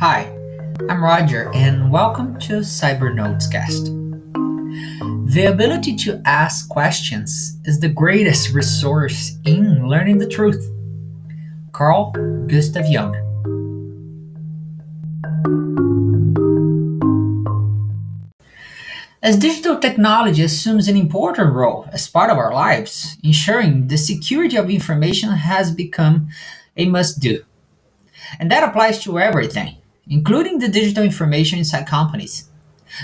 Hi, I'm Roger, and welcome to Cyber Notescast. The ability to ask questions is the greatest resource in learning the truth. Carl Gustav Jung. As digital technology assumes an important role as part of our lives, ensuring the security of information has become a must do. And that applies to everything, including the digital information inside companies.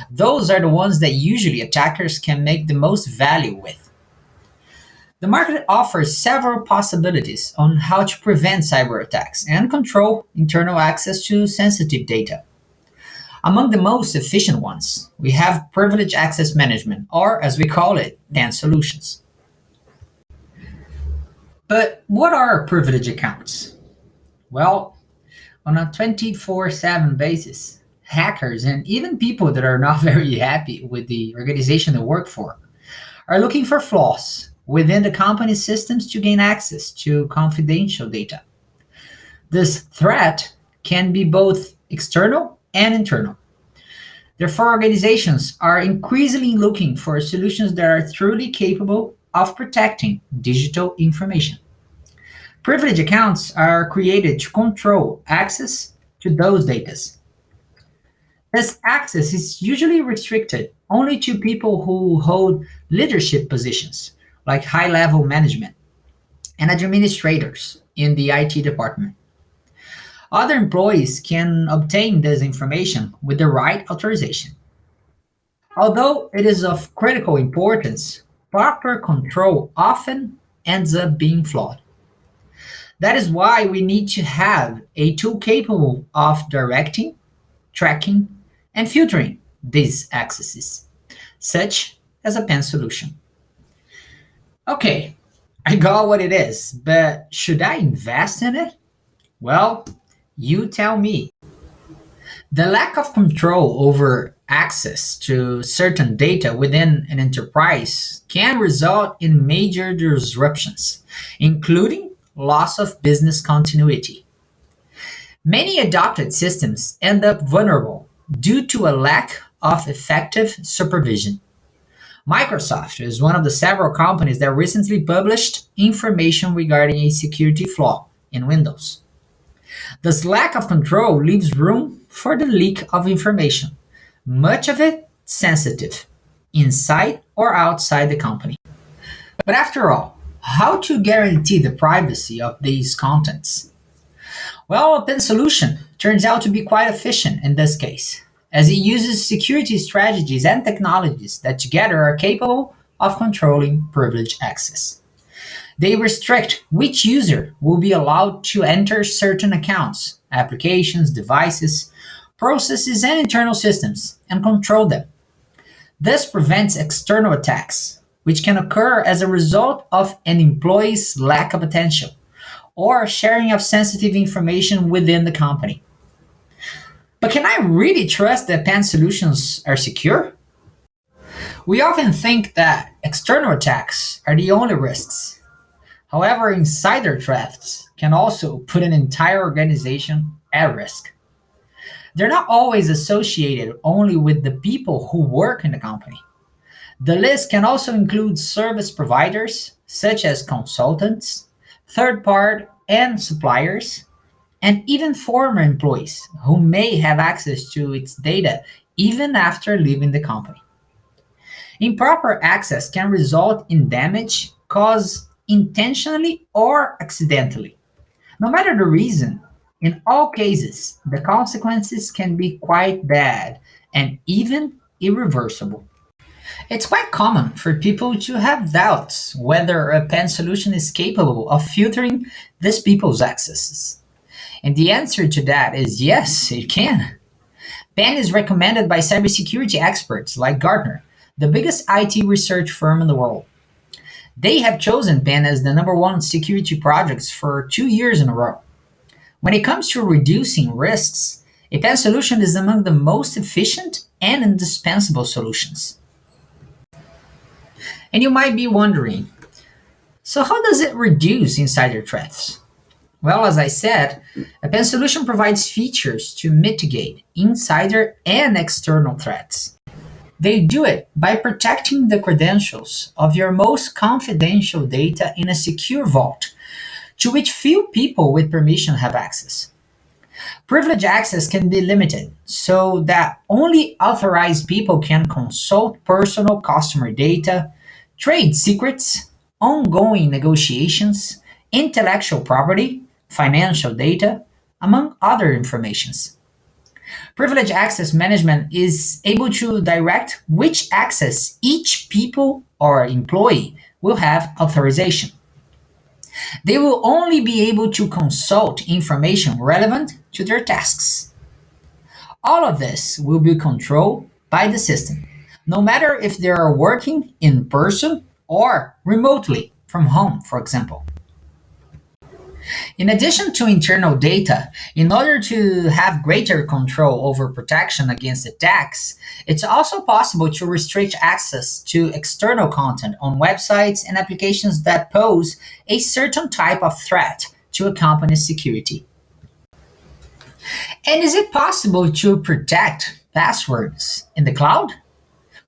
Those are the ones that usually attackers can make the most value with. The market offers several possibilities on how to prevent cyber attacks and control internal access to sensitive data. Among the most efficient ones, we have privilege access management, or as we call it, PAM solutions. But what are privilege accounts? Well, on a 24/7 basis, hackers and even people that are not very happy with the organization they work for are looking for flaws within the company's systems to gain access to confidential data. This threat can be both external and internal. Therefore, organizations are increasingly looking for solutions that are truly capable of protecting digital information. Privilege accounts are created to control access to those data. This access is usually restricted only to people who hold leadership positions, like high level management and administrators in the IT department. Other employees can obtain this information with the right authorization. Although it is of critical importance, proper control often ends up being flawed. That is why we need to have a tool capable of directing, tracking, and filtering these accesses, such as a PAN solution. Okay, I got what it is, but should I invest in it? Well, you tell me. The lack of control over access to certain data within an enterprise can result in major disruptions, including loss of business continuity. Many adopted systems end up vulnerable due to a lack of effective supervision. Microsoft is one of the several companies that recently published information regarding a security flaw in Windows. This lack of control leaves room for the leak of information, much of it sensitive, inside or outside the company. But after all, how to guarantee the privacy of these contents? Well, a PIN solution turns out to be quite efficient in this case, as it uses security strategies and technologies that together are capable of controlling privileged access. They restrict which user will be allowed to enter certain accounts, applications, devices, processes, and internal systems, and control them. This prevents external attacks, which can occur as a result of an employee's lack of attention or sharing of sensitive information within the company. But can I really trust that PAN solutions are secure? We often think that external attacks are the only risks. However, insider thefts can also put an entire organization at risk. They're not always associated only with the people who work in the company. The list can also include service providers, such as consultants, third party and suppliers, and even former employees who may have access to its data even after leaving the company. Improper access can result in damage caused intentionally or accidentally. No matter the reason, in all cases, the consequences can be quite bad and even irreversible. It's quite common for people to have doubts whether a PAN solution is capable of filtering these people's accesses. And the answer to that is yes, it can. PAN is recommended by cybersecurity experts like Gartner, the biggest IT research firm in the world. They have chosen PAN as the number one security projects for 2 years in a row. When it comes to reducing risks, a PAN solution is among the most efficient and indispensable solutions. And you might be wondering, so how does it reduce insider threats? Well, as I said, a PAM solution provides features to mitigate insider and external threats. They do it by protecting the credentials of your most confidential data in a secure vault to which few people with permission have access. Privilege access can be limited so that only authorized people can consult personal customer data, trade secrets, ongoing negotiations, intellectual property, financial data, among other informations. Privilege access management is able to direct which access each people or employee will have authorization. They will only be able to consult information relevant to their tasks. All of this will be controlled by the system, no matter if they are working in person or remotely from home, for example. In addition to internal data, in order to have greater control over protection against attacks, it's also possible to restrict access to external content on websites and applications that pose a certain type of threat to a company's security. And is it possible to protect passwords in the cloud?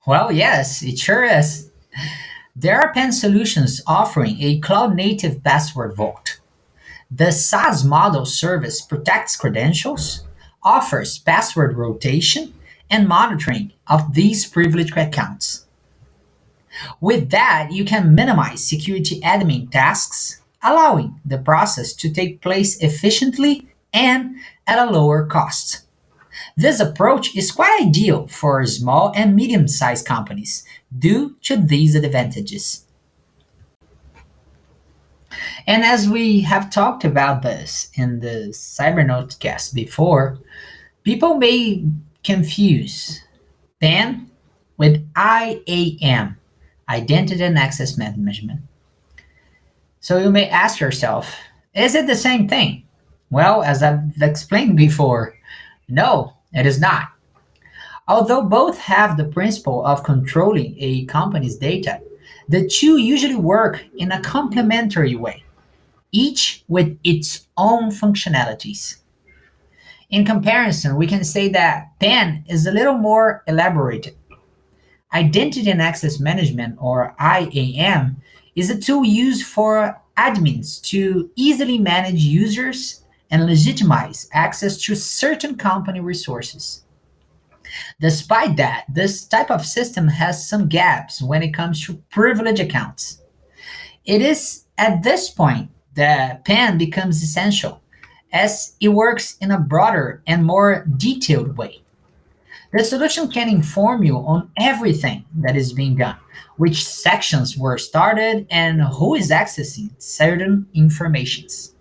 Well, yes, it sure is. There are pen solutions offering a cloud native password vault. The SaaS model service protects credentials, offers password rotation, and monitoring of these privileged accounts. With that, you can minimize security admin tasks, allowing the process to take place efficiently and at a lower cost. This approach is quite ideal for small and medium sized companies due to these advantages. And as we have talked about this in the Cybernotecast before, people may confuse PAN with IAM, Identity and Access Management. So you may ask yourself, is it the same thing? Well, as I've explained before, no, it is not. Although both have the principle of controlling a company's data, the two usually work in a complementary way, each with its own functionalities. In comparison, we can say that PAN is a little more elaborated. Identity and Access Management, or IAM, is a tool used for admins to easily manage users and legitimize access to certain company resources. Despite that, this type of system has some gaps when it comes to privilege accounts. It is at this point that PAN becomes essential, as it works in a broader and more detailed way. The solution can inform you on everything that is being done, which sections were started, and who is accessing certain informations.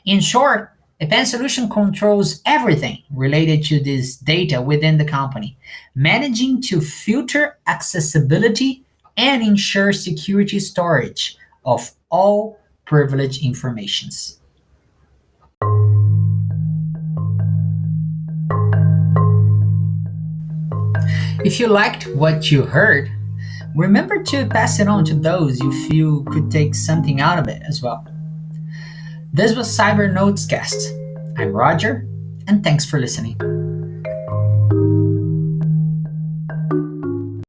In short, a PAN solution controls everything related to this data within the company, managing to filter accessibility and ensure security storage of all privileged informations. If you liked what you heard, remember to pass it on to those you feel could take something out of it as well. This was Cyber Notescast. I'm Roger, and thanks for listening.